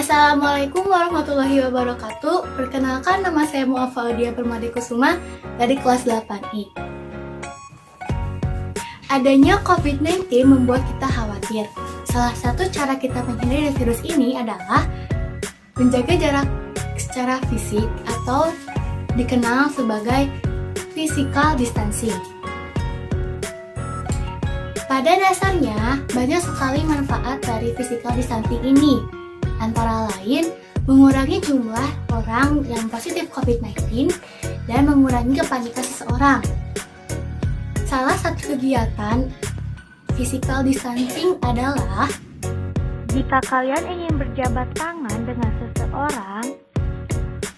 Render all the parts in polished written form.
Assalamualaikum warahmatullahi wabarakatuh. Perkenalkan, nama saya Muafa Audia Permadikusuma dari kelas 8I. Adanya COVID-19 membuat kita khawatir. Salah satu cara kita menghindari virus ini adalah menjaga jarak secara fisik atau dikenal sebagai physical distancing. Pada dasarnya, banyak sekali manfaat dari physical distancing ini. Antara lain, mengurangi jumlah orang yang positif COVID-19 dan mengurangi kepanikan seseorang. Salah satu kegiatan physical distancing adalah jika kalian ingin berjabat tangan dengan seseorang,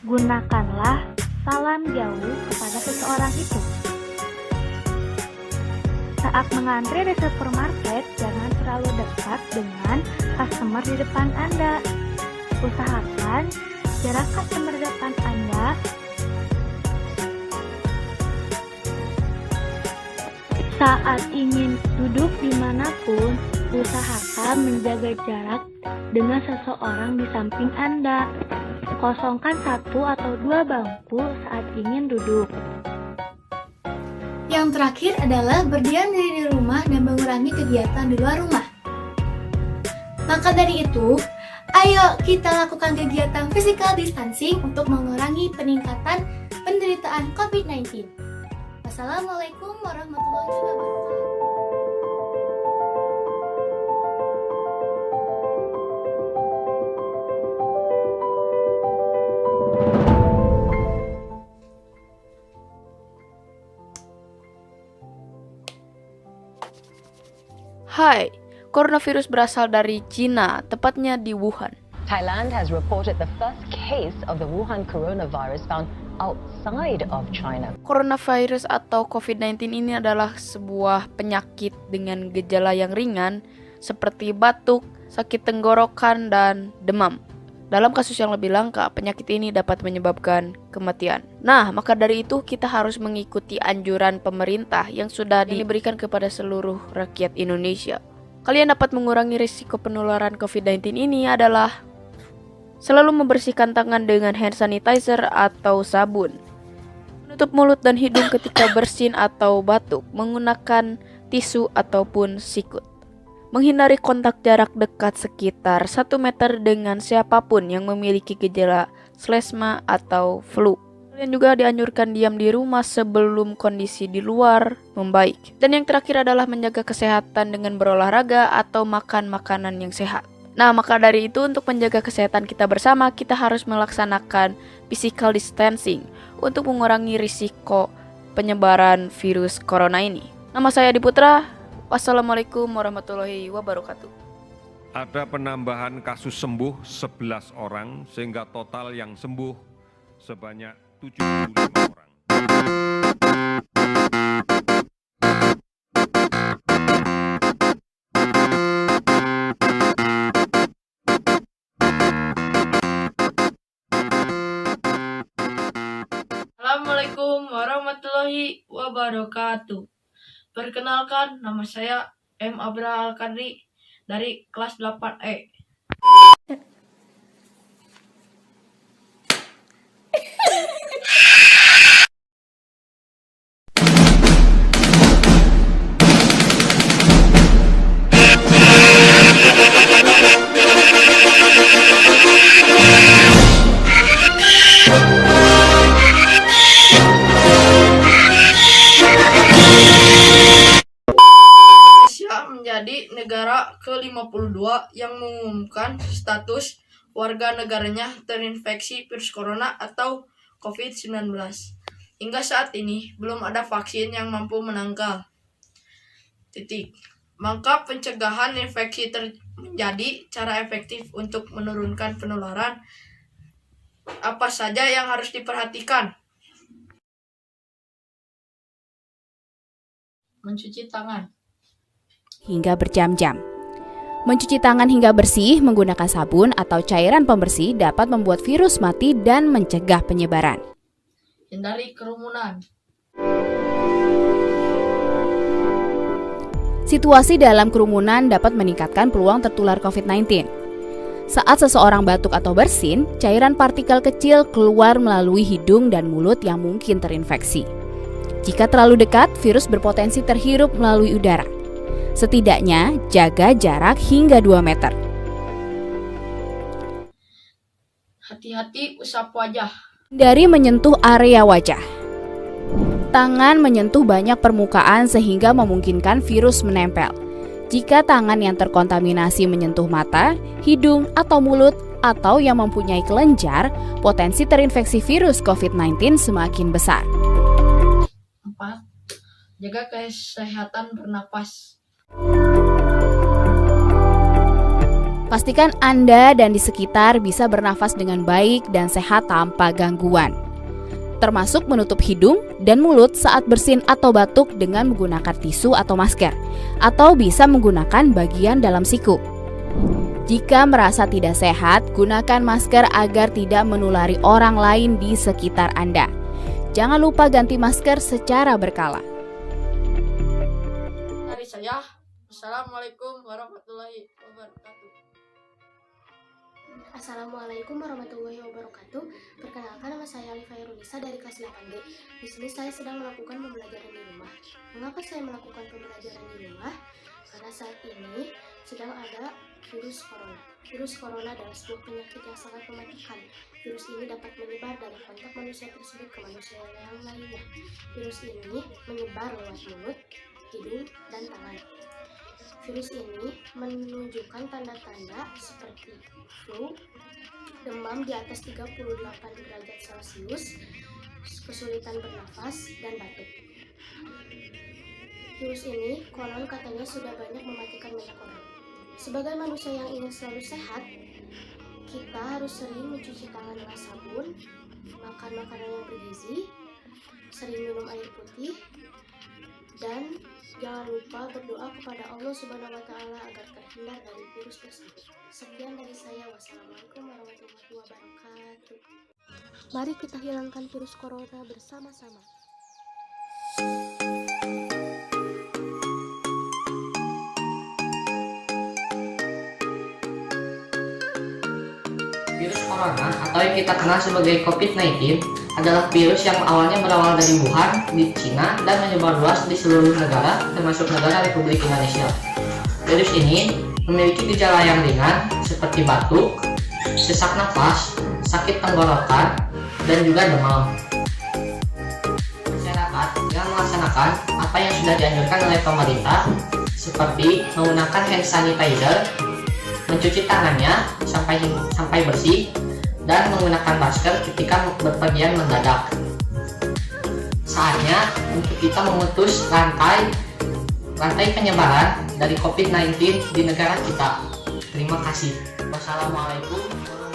gunakanlah salam jauh kepada seseorang itu. Saat mengantri di supermarket, jangan terlalu dekat dengan customer di depan Anda. Usahakan jarak customer di depan Anda saat ingin duduk dimanapun, usahakan menjaga jarak dengan seseorang di samping Anda. Kosongkan 1 atau 2 bangku saat ingin duduk. yang terakhir adalah berdiam diri di rumah dan mengurangi kegiatan di luar rumah. Maka dari itu, ayo kita lakukan kegiatan physical distancing untuk mengurangi peningkatan penderitaan COVID-19. Wassalamualaikum warahmatullahi wabarakatuh. Hai, coronavirus berasal dari Cina, tepatnya di Wuhan. Thailand has reported the first case of the Wuhan coronavirus found outside of China. Coronavirus atau COVID-19 ini adalah sebuah penyakit dengan gejala yang ringan seperti batuk, sakit tenggorokan, dan demam. Dalam kasus yang lebih langka, penyakit ini dapat menyebabkan kematian. Nah, maka dari itu kita harus mengikuti anjuran pemerintah yang sudah diberikan kepada seluruh rakyat Indonesia. Kalian dapat mengurangi risiko penularan COVID-19 ini adalah selalu membersihkan tangan dengan hand sanitizer atau sabun, menutup mulut dan hidung ketika bersin atau batuk menggunakan tisu ataupun sikut, menghindari kontak jarak dekat sekitar 1 meter dengan siapapun yang memiliki gejala selesma atau flu. Kalian juga dianjurkan diam di rumah sebelum kondisi di luar membaik. Dan yang terakhir adalah menjaga kesehatan dengan berolahraga atau makan makanan yang sehat. Nah, maka dari itu untuk menjaga kesehatan kita bersama, kita harus melaksanakan physical distancing untuk mengurangi risiko penyebaran virus corona ini. Nama saya Adi Putra. Wassalamualaikum warahmatullahi wabarakatuh. Ada penambahan kasus sembuh 11 orang sehingga total yang sembuh sebanyak 75 orang. Assalamualaikum warahmatullahi wabarakatuh. Perkenalkan, nama saya M. Abra Al-Kadri dari kelas 8E. Menjadi negara ke-52 yang mengumumkan status warga negaranya terinfeksi virus corona atau COVID-19. Hingga saat ini belum ada vaksin yang mampu menangkal. Maka pencegahan infeksi menjadi cara efektif untuk menurunkan penularan. Apa saja yang harus diperhatikan? Mencuci tangan hingga berjam-jam. Mencuci tangan hingga bersih menggunakan sabun atau cairan pembersih dapat membuat virus mati dan mencegah penyebaran. Hindari kerumunan. Situasi dalam kerumunan dapat meningkatkan peluang tertular COVID-19. Saat seseorang batuk atau bersin, cairan partikel kecil keluar melalui hidung dan mulut yang mungkin terinfeksi. Jika terlalu dekat, virus berpotensi terhirup melalui udara. Setidaknya, jaga jarak hingga 2 meter. Hati-hati usap wajah. Hindari menyentuh area wajah. Tangan menyentuh banyak permukaan sehingga memungkinkan virus menempel. Jika tangan yang terkontaminasi menyentuh mata, hidung, atau mulut, atau yang mempunyai kelenjar, potensi terinfeksi virus COVID-19 semakin besar. 4. Jaga kesehatan bernapas. Pastikan Anda dan di sekitar bisa bernafas dengan baik dan sehat tanpa gangguan, termasuk menutup hidung dan mulut saat bersin atau batuk dengan menggunakan tisu atau masker, atau bisa menggunakan bagian dalam siku. Jika merasa tidak sehat, gunakan masker agar tidak menulari orang lain di sekitar Anda. Jangan lupa ganti masker secara berkala. Dari saya, Assalamualaikum warahmatullahi wabarakatuh. Assalamualaikum warahmatullahi wabarakatuh. Perkenalkan, nama saya Alifa Irunisa dari kelas 8D. Di sini saya sedang melakukan pembelajaran di rumah. Mengapa saya melakukan pembelajaran di rumah? Karena saat ini sedang ada virus corona. Virus corona adalah sebuah penyakit yang sangat mematikan. Virus ini dapat menyebar dari kontak manusia tersebut ke manusia yang lainnya. Virus ini menyebar lewat mulut, hidung, dan tangan. Virus ini menunjukkan tanda-tanda seperti flu, demam di atas 38 derajat Celcius, kesulitan bernafas, dan batuk. Virus ini konon katanya sudah banyak mematikan banyak orang. Sebagai manusia yang ingin selalu sehat, kita harus sering mencuci tangan dengan sabun, makan makanan yang bergizi, sering minum air putih, dan jangan lupa berdoa kepada Allah Subhanahu wa Ta'ala agar terhindar dari virus tersebut. Sekian dari saya. Wassalamualaikum warahmatullahi wabarakatuh. Mari kita hilangkan virus corona bersama-sama. Virus corona atau yang kita kenal sebagai COVID-19 adalah virus yang awalnya berawal dari Wuhan di Cina dan menyebar luas di seluruh negara termasuk negara Republik Indonesia. Virus ini memiliki gejala yang ringan seperti batuk, sesak nafas, sakit tenggorokan, dan juga demam. Masyarakat yang melaksanakan apa yang sudah dianjurkan oleh pemerintah seperti menggunakan hand sanitizer, mencuci tangannya sampai bersih, dan menggunakan masker ketika berpergian mendadak. Saatnya untuk kita memutus rantai penyebaran dari COVID-19 di negara kita. Terima kasih. Wassalamualaikum warahmatullahi wabarakatuh.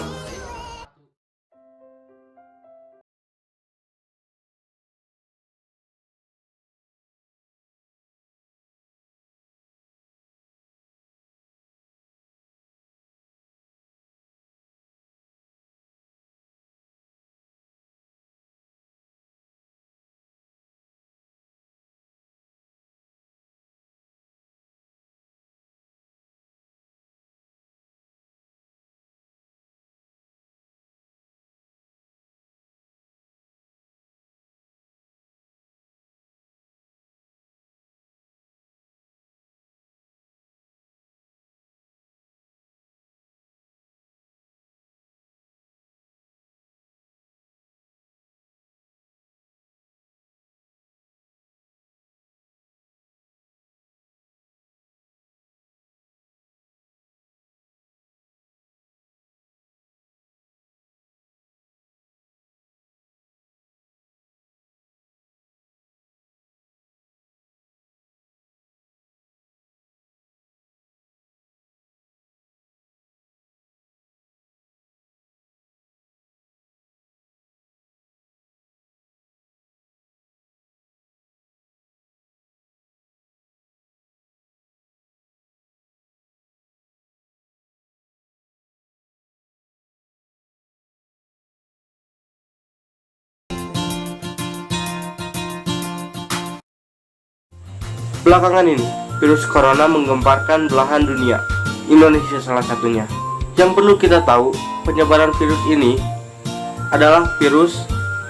Belakangan ini, virus corona menggemparkan belahan dunia, Indonesia salah satunya. Yang perlu kita tahu, penyebaran virus ini adalah virus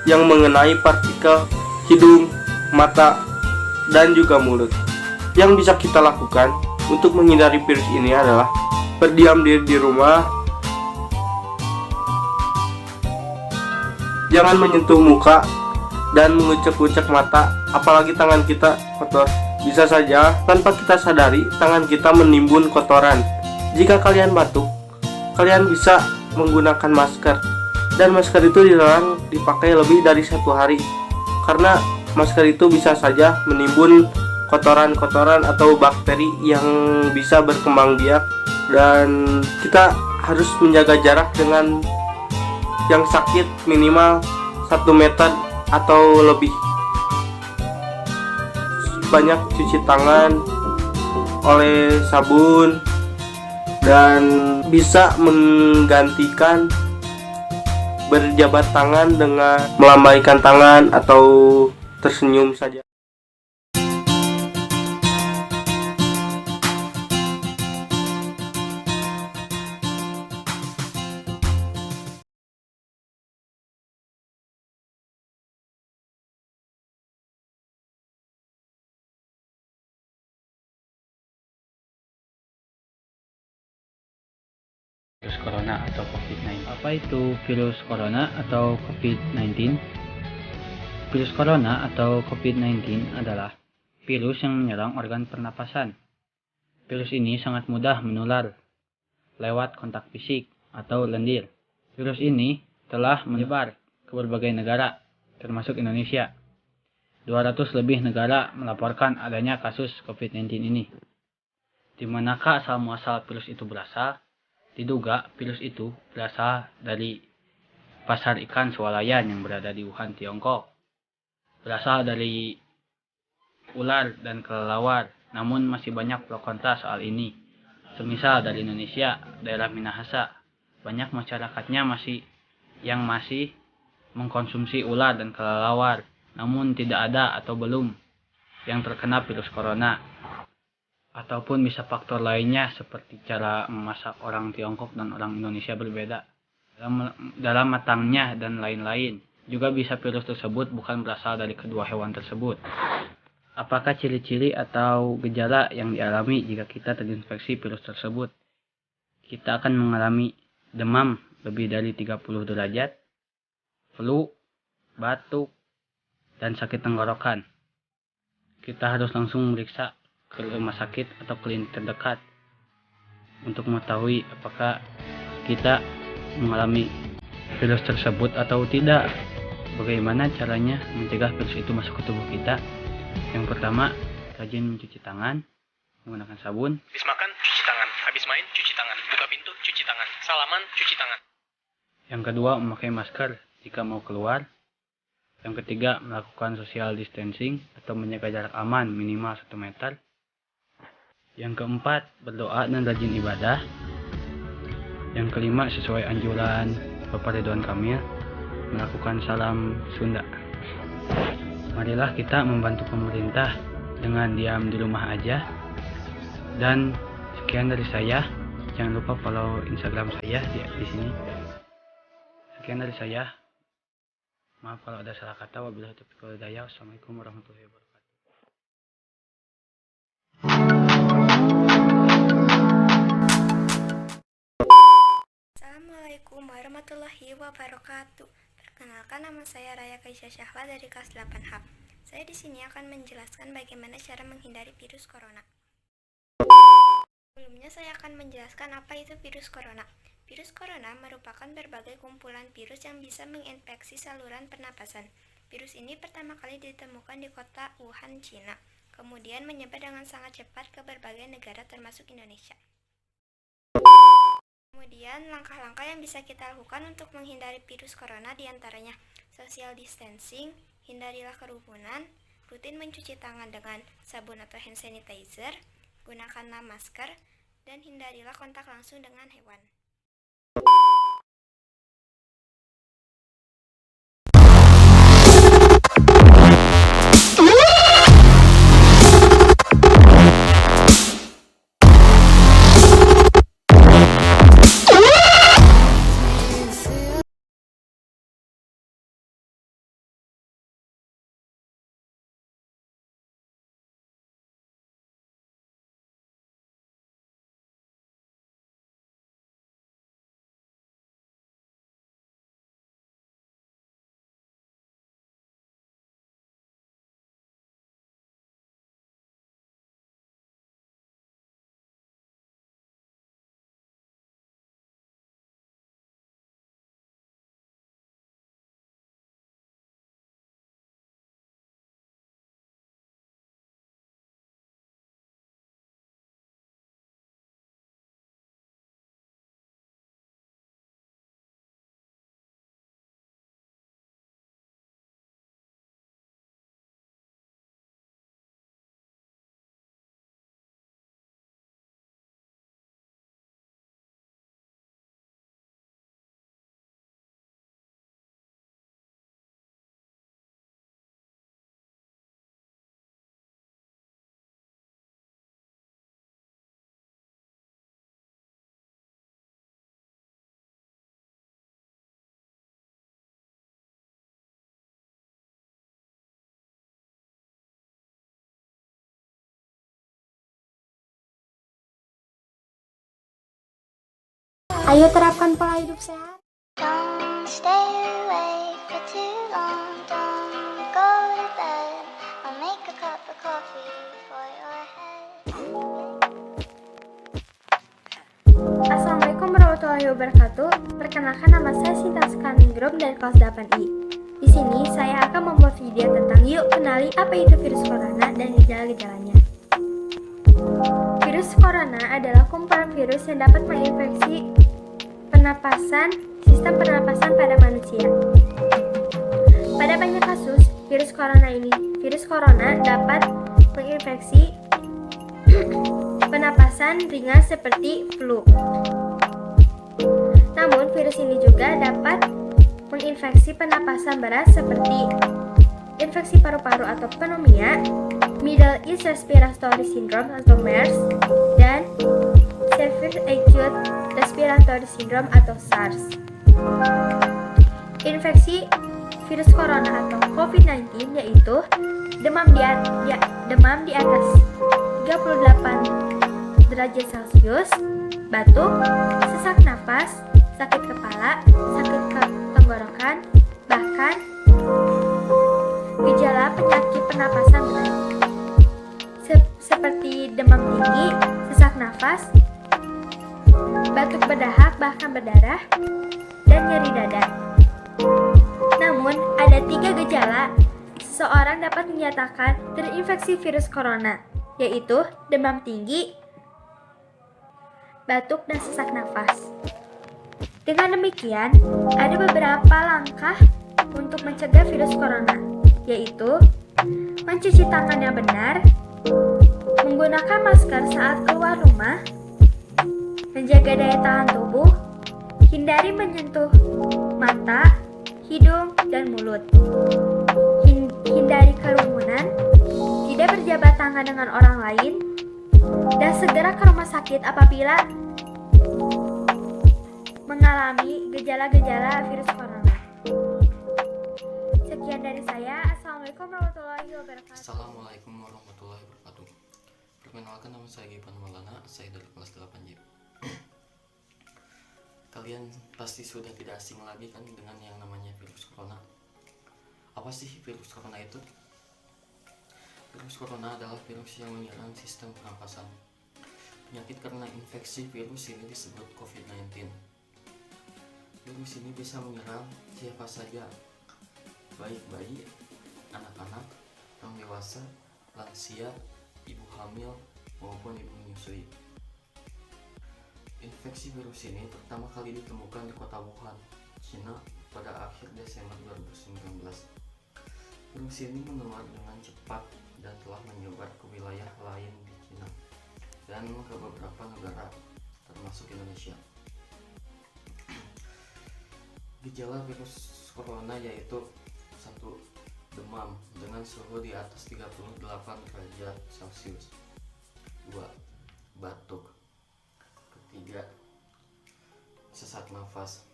yang mengenai partikel hidung, mata, dan juga mulut. Yang bisa kita lakukan untuk menghindari virus ini adalah berdiam diri di rumah, jangan menyentuh muka dan mengucek-ucek mata, apalagi tangan kita kotor. Bisa saja tanpa kita sadari tangan kita menimbun kotoran. Jika kalian batuk, kalian bisa menggunakan masker, dan masker itu dilarang dipakai lebih dari 1 hari karena masker itu bisa saja menimbun kotoran-kotoran atau bakteri yang bisa berkembang biak, dan kita harus menjaga jarak dengan yang sakit minimal 1 meter atau lebih. Banyak cuci tangan oleh sabun dan bisa menggantikan berjabat tangan dengan melambaikan tangan atau tersenyum saja. Virus corona atau COVID-19. Apa itu virus corona atau COVID-19? Virus corona atau COVID-19 adalah virus yang menyerang organ pernapasan. Virus ini sangat mudah menular lewat kontak fisik atau lendir. Virus ini telah menyebar ke berbagai negara, termasuk Indonesia. 200 lebih negara melaporkan adanya kasus COVID-19 ini. Di manakah asal muasal virus itu berasal? Diduga virus itu berasal dari pasar ikan swalayan yang berada di Wuhan, Tiongkok. Berasal dari ular dan kelelawar, namun masih banyak pro kontra soal ini. Semisal dari Indonesia, daerah Minahasa, banyak masyarakatnya masih mengkonsumsi ular dan kelelawar, namun tidak ada atau belum yang terkena virus corona. Ataupun bisa faktor lainnya seperti cara memasak orang Tiongkok dan orang Indonesia berbeda dalam matangnya dan lain-lain. Juga bisa virus tersebut bukan berasal dari kedua hewan tersebut. Apakah ciri-ciri atau gejala yang dialami jika kita terinfeksi virus tersebut? Kita akan mengalami demam lebih dari 30 derajat, flu, batuk, dan sakit tenggorokan. Kita harus langsung meriksa ke rumah sakit atau klinik terdekat untuk mengetahui apakah kita mengalami virus tersebut atau tidak. Bagaimana caranya mencegah virus itu masuk ke tubuh kita? Yang pertama, rajin mencuci tangan menggunakan sabun. Habis makan, cuci tangan. Habis main, cuci tangan. Buka pintu, cuci tangan. Salaman, cuci tangan. Yang kedua, memakai masker jika mau keluar. Yang ketiga, melakukan social distancing atau menjaga jarak aman minimal 1 meter. Yang keempat, berdoa dan rajin ibadah. Yang kelima, sesuai anjuran Bapak Ridwan Kamil, melakukan salam Sunda. Marilah kita membantu pemerintah dengan diam di rumah aja. Dan sekian dari saya. Jangan lupa follow Instagram saya di sini. Sekian dari saya. Maaf kalau ada salah kata. Wabillahi taufiq wal hidayah. Wassalamualaikum warahmatullahi wabarakatuh. Assalamualaikum warahmatullahi wabarakatuh. Perkenalkan, nama saya Raya Kaisya Syahla dari kelas 8H. Saya di sini akan menjelaskan bagaimana cara menghindari virus corona. Sebelumnya saya akan menjelaskan apa itu virus corona. Virus corona merupakan berbagai kumpulan virus yang bisa menginfeksi saluran pernapasan. Virus ini pertama kali ditemukan di kota Wuhan, Cina. Kemudian menyebar dengan sangat cepat ke berbagai negara termasuk Indonesia. Kemudian, langkah-langkah yang bisa kita lakukan untuk menghindari virus corona diantaranya social distancing, hindarilah kerumunan, rutin mencuci tangan dengan sabun atau hand sanitizer, gunakanlah masker, dan hindarilah kontak langsung dengan hewan. Ayo terapkan pola hidup sehat. Assalamualaikum warahmatullahi wabarakatuh. Perkenalkan, nama saya Sinta Skaningrum dari kelas 8I. Di sini saya akan membuat video tentang yuk kenali apa itu virus corona dan gejala-gejalanya. Virus corona adalah kumpulan virus yang dapat menginfeksi sistem pernapasan pada manusia. Pada banyak kasus, virus corona dapat menginfeksi pernapasan ringan seperti flu. Namun, virus ini juga dapat menginfeksi pernapasan berat seperti infeksi paru-paru atau pneumonia, Middle East Respiratory Syndrome atau MERS, dan Severe Acute Respiratory Syndrome atau SARS. Infeksi virus corona atau COVID-19 yaitu demam di atas 38 derajat Celcius, batuk, sesak napas, sakit kepala, sakit tenggorokan, bahkan gejala penyakit pernapasan berat seperti demam tinggi, sesak nafas, batuk berdahak bahkan berdarah, dan nyeri dada. Namun, ada 3 gejala seseorang dapat menyatakan terinfeksi virus corona, yaitu demam tinggi, batuk, dan sesak nafas. Dengan demikian, ada beberapa langkah untuk mencegah virus corona, yaitu mencuci tangan yang benar, menggunakan masker saat keluar rumah, menjaga daya tahan tubuh, hindari menyentuh mata, hidung, dan mulut, hindari kerumunan, tidak berjabat tangan dengan orang lain, dan segera ke rumah sakit apabila mengalami gejala-gejala virus corona. Sekian dari saya. Assalamualaikum warahmatullahi wabarakatuh. Assalamualaikum warahmatullahi wabarakatuh. Perkenalkan, nama saya Gipan Maulana, saya dari kelas 8J. Kalian pasti sudah tidak asing lagi kan dengan yang namanya virus corona. Apa sih virus corona itu? Virus corona adalah virus yang menyerang sistem pernapasan. Penyakit karena infeksi virus ini disebut COVID-19. Virus ini bisa menyerang siapa saja, baik bayi, anak-anak, orang dewasa, lansia, ibu hamil, maupun ibu menyusui. Infeksi virus ini pertama kali ditemukan di kota Wuhan, Cina pada akhir Desember 2019. Virus ini menular dengan cepat dan telah menyebar ke wilayah lain di Cina dan ke beberapa negara termasuk Indonesia. Gejala virus corona yaitu 1. Demam dengan suhu di atas 38 derajat Celcius. 2. Batuk. 3. Sesak nafas.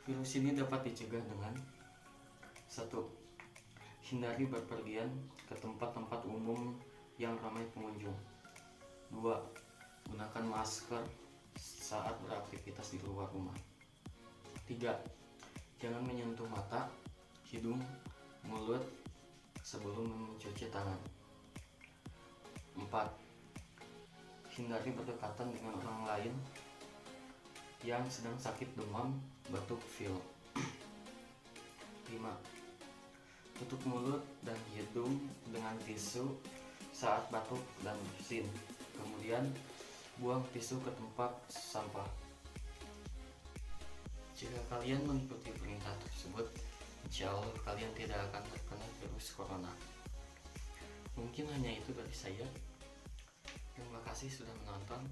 Virus ini dapat dicegah dengan 1. Hindari berpergian ke tempat-tempat umum yang ramai pengunjung. 2. Gunakan masker saat beraktivitas di luar rumah. 3. Jangan menyentuh mata, hidung, mulut sebelum mencuci tangan. 4. Hindari berdekatan dengan orang lain yang sedang sakit demam, batuk, flu. 5. Tutup mulut dan hidung dengan tisu saat batuk dan bersin. Kemudian buang tisu ke tempat sampah. Jika kalian mengikuti perintah tersebut, insya Allah kalian tidak akan terkena virus corona. Mungkin hanya itu dari saya. Terima kasih sudah menonton.